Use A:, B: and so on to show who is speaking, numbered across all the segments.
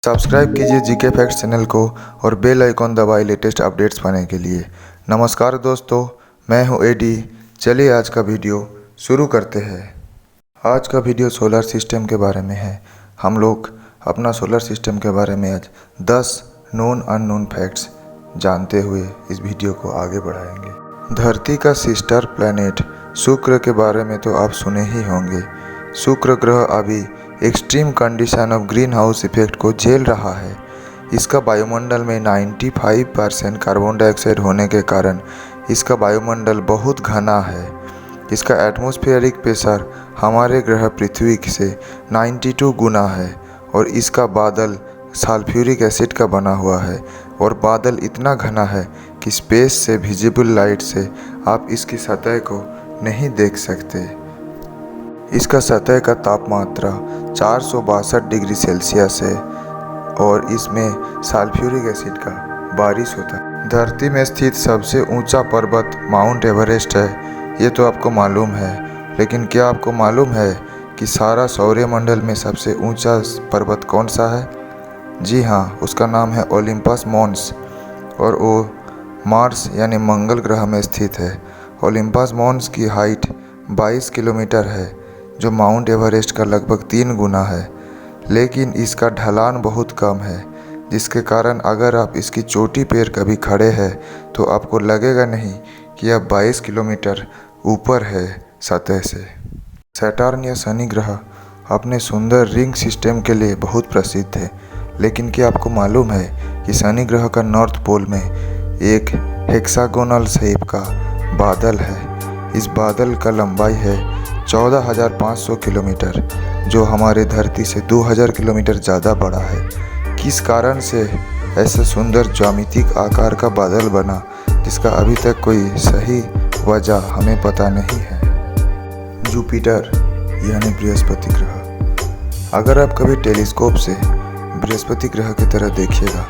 A: Subscribe कीजिए GK facts channel को और बेल आइकॉन दबाइए लेटेस्ट अपडेट्स पाने के लिए। नमस्कार दोस्तों, मैं हूं एडी। चलिए आज का वीडियो शुरू करते हैं। आज का वीडियो सोलर सिस्टम के बारे में है। हम लोग अपना सोलर सिस्टम के बारे में आज 10 नोन अननोन फैक्ट्स जानते हुए इस वीडियो को आगे बढ़ाएंगे। धरती का सिस्टर प्लैनेट शुक्र के बारे में तो आप सुने ही होंगे। शुक्र ग्रह अभी extreme condition of green house effect को झेल रहा है। इसका वायुमंडल में 95% कार्बन डाइऑक्साइड होने के कारण इसका वायुमंडल बहुत घना है। इसका एटमॉस्फेरिक प्रेशर हमारे ग्रह पृथ्वी से 92 गुना है और इसका बादल सल्फ्यूरिक एसिड का बना हुआ है और बादल इतना घना है कि स्पेस से विजिबल लाइट से आप इसकी सतह को नहीं देख सकते। इसका सतह का तापमात्रा 462 डिग्री सेल्सियस है और इसमें सल्फ्यूरिक एसिड का बारिश होता है। धरती में स्थित सबसे ऊंचा पर्वत माउंट एवरेस्ट है, ये तो आपको मालूम है। लेकिन क्या आपको मालूम है कि सारा सौरमंडल में सबसे ऊंचा पर्वत कौन सा है? जी हाँ, उसका नाम है ओलिम्पस मॉन्स और वो मार्स यानी मंगल ग्रह में स्थित है। ओलिम्पस मॉन्स की हाइट 22 किलोमीटर है, जो माउंट एवरेस्ट का लगभग 3 गुना है। लेकिन इसका ढलान बहुत कम है, जिसके कारण अगर आप इसकी चोटी पर कभी खड़े हैं तो आपको लगेगा नहीं कि आप 22 किलोमीटर ऊपर है सतह से। सैटर्न या शनि ग्रह अपने सुंदर रिंग सिस्टम के लिए बहुत प्रसिद्ध है। लेकिन क्या आपको मालूम है कि शनि ग्रह का नॉर्थ पोल में एक हेक्सागोनल शेप का बादल है। इस बादल का लंबाई है 14,500 किलोमीटर, जो हमारे धरती से 2,000 किलोमीटर ज़्यादा बड़ा है। किस कारण से ऐसे सुंदर ज्यामितिक आकार का बादल बना, जिसका अभी तक कोई सही वजह हमें पता नहीं है। जुपिटर यानी बृहस्पति ग्रह। अगर आप कभी टेलीस्कोप से बृहस्पति ग्रह की तरह देखिएगा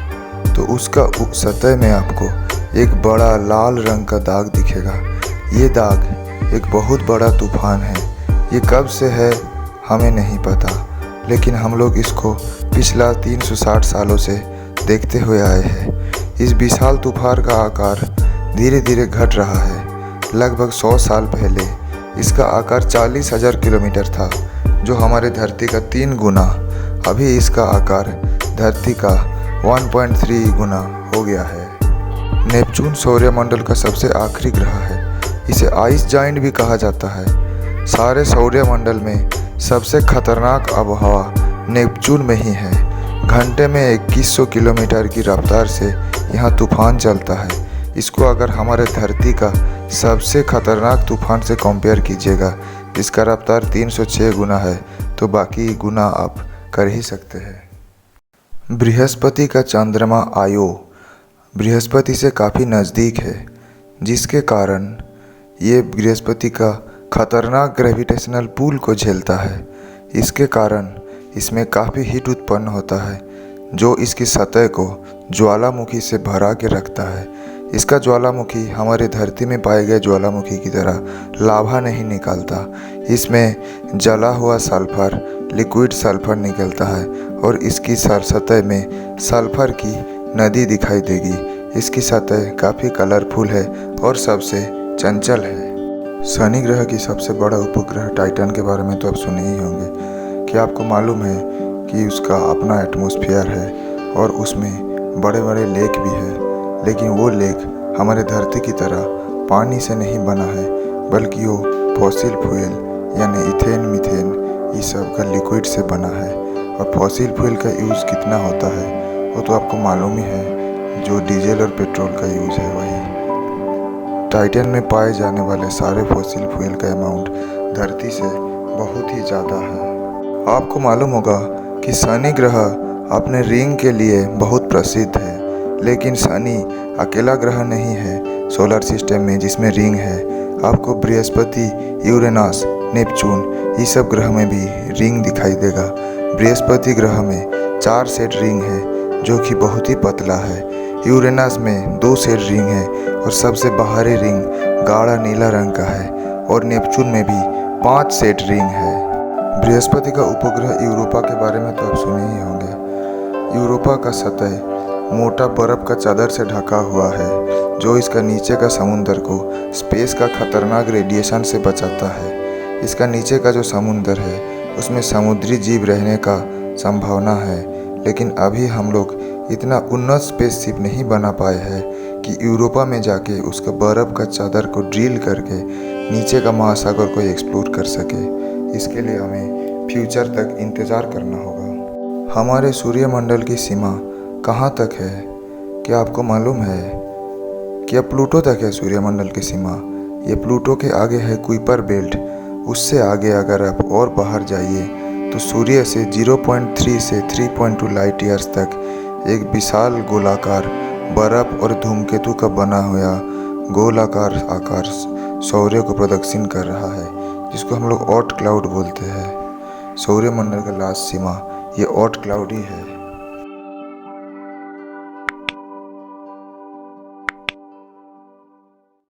A: तो उसका सतह में आपको एक बड़ा लाल रंग का दाग दिखेगा। ये दाग एक बहुत बड़ा तूफान है। ये कब से है हमें नहीं पता, लेकिन हम लोग इसको पिछला 360 सालों से देखते हुए आए हैं। इस विशाल तूफान का आकार धीरे धीरे घट रहा है। लगभग 100 साल पहले इसका आकार 40,000 किलोमीटर था, जो हमारे धरती का 3 गुना। अभी इसका आकार धरती का 1.3 गुना हो गया है। नेपच्यून सौरमंडल का सबसे आखिरी ग्रह है। इसे आइस जाइंट भी कहा जाता है। सारे सौरमंडल में सबसे खतरनाक आबहवा नेपच्यून में ही है। घंटे में 2100 किलोमीटर की रफ्तार से यहाँ तूफान चलता है। इसको अगर हमारे धरती का सबसे खतरनाक तूफान से कंपेयर कीजिएगा, जिसका रफ्तार 306 गुना है, तो बाकी गुना आप कर ही सकते हैं। बृहस्पति का चंद्रमा आयो बृहस्पति से काफ़ी नज़दीक है, जिसके कारण ये बृहस्पति का खतरनाक ग्रेविटेशनल पुल को झेलता है। इसके कारण इसमें काफ़ी हीट उत्पन्न होता है, जो इसकी सतह को ज्वालामुखी से भरा के रखता है। इसका ज्वालामुखी हमारे धरती में पाए गए ज्वालामुखी की तरह लावा नहीं निकालता। इसमें जला हुआ सल्फर, लिक्विड सल्फर निकलता है और इसकी सतह में सल्फर की नदी दिखाई देगी। इसकी सतह काफ़ी कलरफुल है और सबसे चंचल है। शनि ग्रह की सबसे बड़ा उपग्रह टाइटन के बारे में तो आप सुने ही होंगे। क्या आपको मालूम है कि उसका अपना एटमॉस्फेयर है और उसमें बड़े बड़े लेक भी है। लेकिन वो लेक हमारे धरती की तरह पानी से नहीं बना है, बल्कि वो फॉसिल फ्यूल यानी इथेन, मीथेन, इस सब का लिक्विड से बना है। और फॉसिल फ्यूल का यूज़ कितना होता है वो तो आपको मालूम ही है। जो डीजल और पेट्रोल का यूज़ है वही। टाइटन में पाए जाने वाले सारे फॉसिल फ्यूल का अमाउंट धरती से बहुत ही ज़्यादा है। आपको मालूम होगा कि शनि ग्रह अपने रिंग के लिए बहुत प्रसिद्ध है। लेकिन शनि अकेला ग्रह नहीं है सोलर सिस्टम में जिसमें रिंग है। आपको बृहस्पति, यूरेनस, नेपच्यून, ये सब ग्रह में भी रिंग दिखाई देगा। बृहस्पति ग्रह में 4 सेट रिंग है, जो कि बहुत ही पतला है। यूरेनस में 2 सेट रिंग है और सबसे बाहरी रिंग गाढ़ा नीला रंग का है। और नेपच्यून में भी 5 सेट रिंग है। बृहस्पति का उपग्रह यूरोपा के बारे में तो आप सुने ही होंगे। यूरोपा का सतह मोटा बर्फ का चादर से ढका हुआ है, जो इसका नीचे का समुंदर को स्पेस का खतरनाक रेडिएशन से बचाता है। इसका नीचे का जो समुंदर है उसमें समुद्री जीव रहने का संभावना है, लेकिन अभी हम लोग इतना उन्नत स्पेसशिप नहीं बना पाए हैं कि यूरोपा में जाके उसका बर्फ़ का चादर को ड्रिल करके नीचे का महासागर को एक्सप्लोर कर सके। इसके लिए हमें फ्यूचर तक इंतज़ार करना होगा। हमारे सूर्यमंडल की सीमा कहाँ तक है, क्या आपको मालूम है? क्या प्लूटो तक है सूर्यमंडल की सीमा? ये प्लूटो के आगे है कुइपर बेल्ट। उससे आगे अगर आप और बाहर जाइए तो सूर्य से 0.3 से 3.2 लाइट ईयर्स तक एक विशाल गोलाकार बर्फ और धूमकेतु का बना हुआ गोलाकार आकार सौर्य को प्रदक्षिण कर रहा है, जिसको हम लोग ऑट क्लाउड बोलते हैं। सौर्यमंडल का लास्ट सीमा ये ऑट क्लाउड ही है।